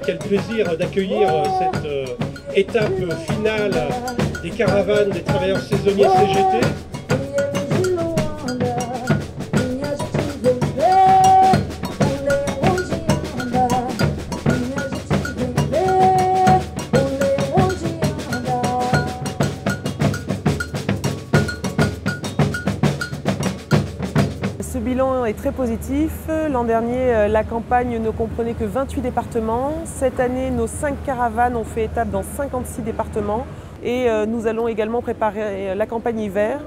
Quel plaisir d'accueillir cette étape finale des caravanes des travailleurs saisonniers CGT. Ce bilan est très positif. L'an dernier, la campagne ne comprenait que 28 départements. Cette année, nos 5 caravanes ont fait étape dans 56 départements. Et nous allons également préparer la campagne hiver,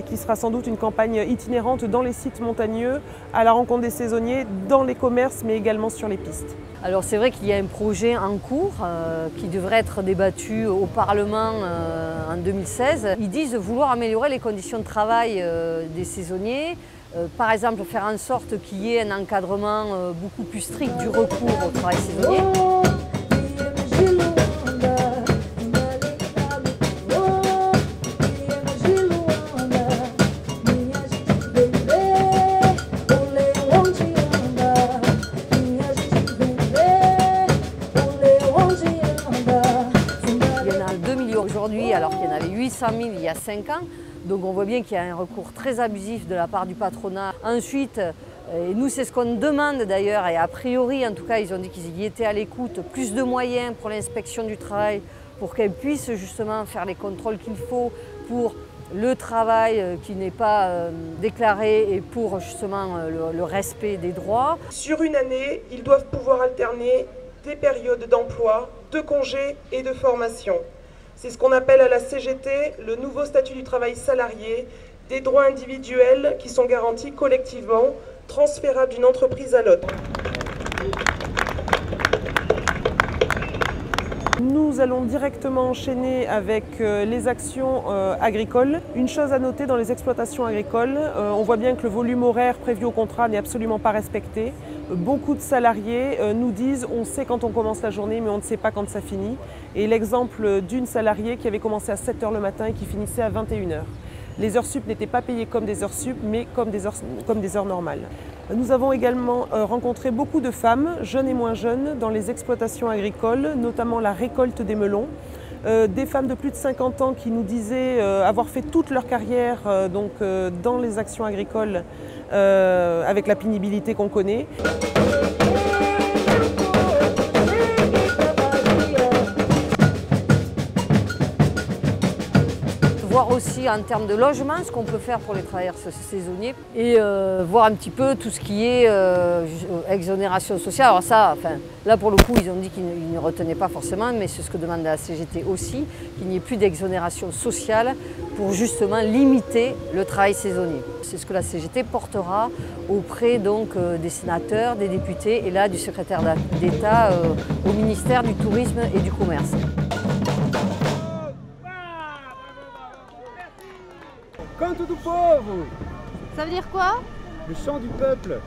qui sera sans doute une campagne itinérante dans les sites montagneux, à la rencontre des saisonniers, dans les commerces, mais également sur les pistes. Alors c'est vrai qu'il y a un projet en cours qui devrait être débattu au Parlement en 2016. Ils disent vouloir améliorer les conditions de travail des saisonniers. Par exemple, faire en sorte qu'il y ait un encadrement beaucoup plus strict du recours au travail saisonnier. Il y en a 2 millions aujourd'hui alors qu'il y en avait 800 000 il y a 5 ans. Donc on voit bien qu'il y a un recours très abusif de la part du patronat. Ensuite, et nous c'est ce qu'on demande d'ailleurs, et a priori en tout cas ils ont dit qu'ils y étaient à l'écoute, plus de moyens pour l'inspection du travail, pour qu'elle puisse justement faire les contrôles qu'il faut pour le travail qui n'est pas déclaré et pour justement le respect des droits. Sur une année, ils doivent pouvoir alterner des périodes d'emploi, de congés et de formation. C'est ce qu'on appelle à la CGT le nouveau statut du travail salarié, des droits individuels qui sont garantis collectivement, transférables d'une entreprise à l'autre. Nous allons directement enchaîner avec les actions agricoles. Une chose à noter dans les exploitations agricoles, on voit bien que le volume horaire prévu au contrat n'est absolument pas respecté. Beaucoup de salariés nous disent on sait quand on commence la journée mais on ne sait pas quand ça finit. Et l'exemple d'une salariée qui avait commencé à 7 h le matin et qui finissait à 21 h. Les heures sup n'étaient pas payées comme des heures sup mais comme des heures normales. Nous avons également rencontré beaucoup de femmes, jeunes et moins jeunes, dans les exploitations agricoles, notamment la récolte des melons. Des femmes de plus de 50 ans qui nous disaient avoir fait toute leur carrière dans les actions agricoles avec la pénibilité qu'on connaît. Voir aussi en termes de logement ce qu'on peut faire pour les travailleurs saisonniers et voir un petit peu tout ce qui est exonération sociale. Alors ça, là pour le coup ils ont dit qu'ils ne retenaient pas forcément, mais c'est ce que demande la CGT aussi, qu'il n'y ait plus d'exonération sociale pour justement limiter le travail saisonnier. C'est ce que la CGT portera auprès donc, des sénateurs, des députés et là du secrétaire d'État au ministère du Tourisme et du Commerce. Canto do povo! Ça veut dire quoi? Le chant du peuple.